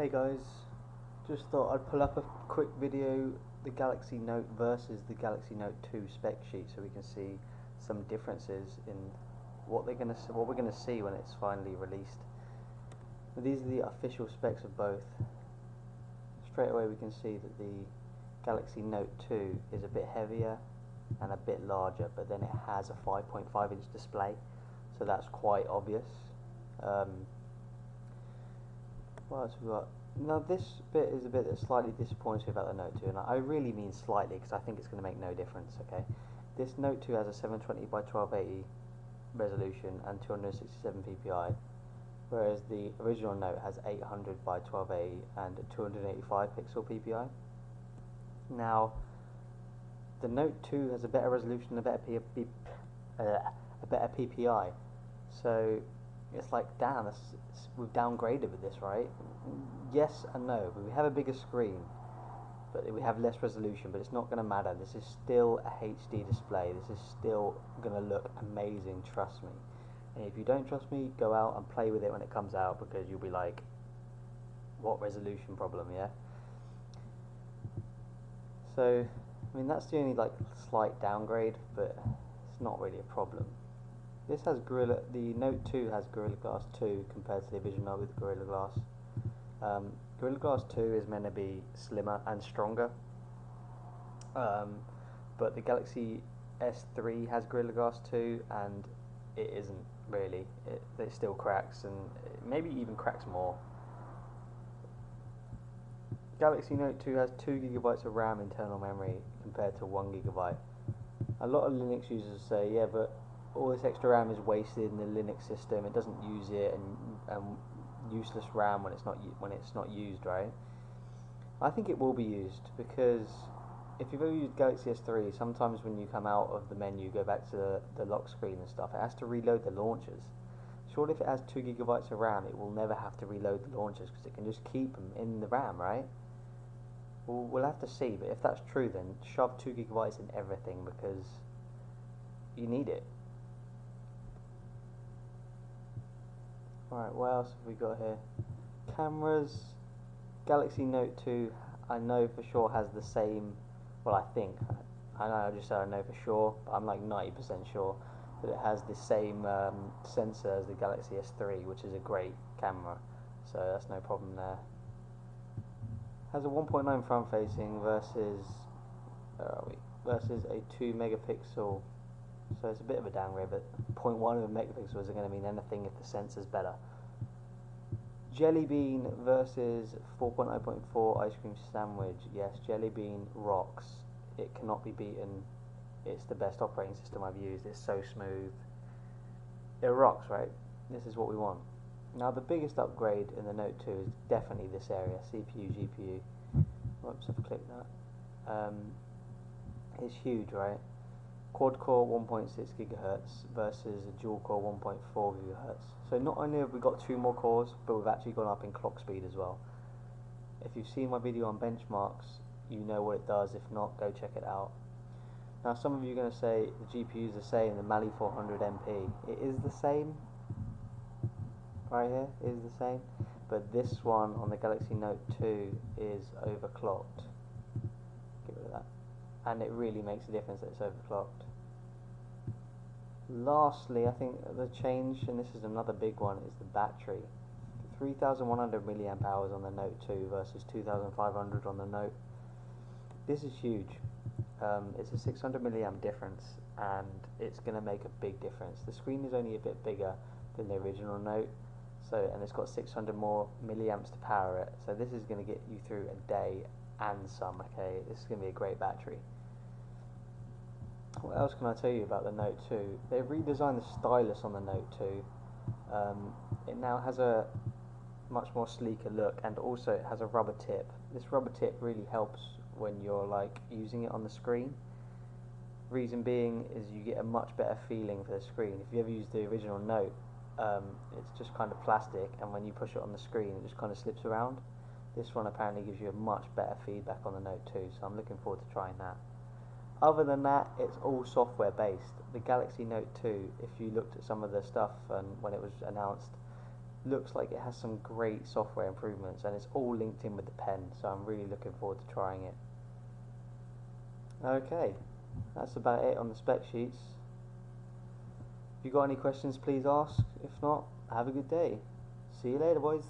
Hey guys, just thought I'd pull up a quick video, the Galaxy Note versus the Galaxy Note 2 spec sheet, so we can see some differences in what we're gonna see when it's finally released. But these are the official specs of both. Straight away we can see that the Galaxy Note 2 is a bit heavier and a bit larger, but then it has a 5.5-inch display, so that's quite obvious. What else we got? Now this bit is a bit that slightly disappoints me about the Note 2, and I really mean slightly because I think it's going to make no difference. Okay, this Note 2 has a 720 by 1280 resolution and 267 ppi, whereas the original Note has 800 by 1280 and 285 pixel ppi. Now the Note 2 has a better resolution, a better ppi, so it's like, damn, we've downgraded with this, right? Yes and no, but we have a bigger screen, but we have less resolution, but it's not going to matter. This is still a HD display. This is still going to look amazing, trust me. And if you don't trust me, go out and play with it when it comes out, because you'll be like, what resolution problem, yeah? So, I mean, that's the only like slight downgrade, but it's not really a problem. This has the Note 2 has Gorilla Glass 2 compared to the original Note with Gorilla Glass. Gorilla Glass 2 is meant to be slimmer and stronger, but the Galaxy S3 has Gorilla Glass 2 and it isn't really. It still cracks, and maybe even cracks more. Galaxy Note 2 has 2 GB of RAM internal memory compared to 1 GB. A lot of Linux users say, yeah, but all this extra RAM is wasted in the Linux system. It doesn't use it, and useless RAM when it's not used, right? I think it will be used, because if you've ever used Galaxy S3, sometimes when you come out of the menu, go back to the lock screen and stuff, it has to reload the launchers. Surely if it has 2 GB of RAM, it will never have to reload the launchers, because it can just keep them in the RAM, right? Well, we'll have to see, but if that's true, then shove 2 GB in everything, because you need it. Alright, what else have we got here? Cameras. Galaxy Note 2, I know for sure has the same, well, I think, I know I just said I know for sure, but I'm like 90% sure that it has the same sensor as the Galaxy S3, which is a great camera, so that's no problem there. Has a 1.9 front facing versus, versus a 2 megapixel. So it's a bit of a downgrade, but 0.1 of a megapixel isn't going to mean anything if the sensor's better. Jelly Bean versus 4.0.4 ice cream sandwich. Yes, Jelly Bean rocks. It cannot be beaten. It's the best operating system I've used. It's so smooth. It rocks, right? This is what we want. Now the biggest upgrade in the Note 2 is definitely this area, CPU, GPU. Whoops, I've clicked that. It's huge, right? Quad-core 1.6 GHz versus a dual-core 1.4 GHz. So not only have we got 2 more cores, but we've actually gone up in clock speed as well. If you've seen my video on benchmarks, you know what it does. If not, go check it out. Now some of you are going to say the GPU is the same, the Mali 400 MP. It is the same. Right here is the same. But this one on the Galaxy Note 2 is overclocked. Get rid of that. And it really makes a difference that it's overclocked. Lastly, I think the change, and this is another big one, is the battery. 3,100 milliamp hours on the Note 2 versus 2,500 on the Note. This is huge. It's a 600 milliamp difference, and it's going to make a big difference. The screen is only a bit bigger than the original Note, and it's got 600 more milliamps to power it. So this is going to get you through a day and some. Okay, this is going to be a great battery. What else can I tell you about the Note 2? They've redesigned the stylus on the Note 2. It now has a much more sleeker look, and also it has a rubber tip. This rubber tip really helps when you're like using it on the screen. Reason being is you get a much better feeling for the screen. If you ever used the original Note, it's just kind of plastic, and when you push it on the screen it just kind of slips around. This one apparently gives you a much better feedback on the Note 2, so I'm looking forward to trying that. Other than that, it's all software based. The Galaxy Note 2, if you looked at some of the stuff and when it was announced, looks like it has some great software improvements, and it's all linked in with the pen, so I'm really looking forward to trying it. Okay, that's about it on the spec sheets. If you got any questions, please ask. If not, have a good day. See you later, boys.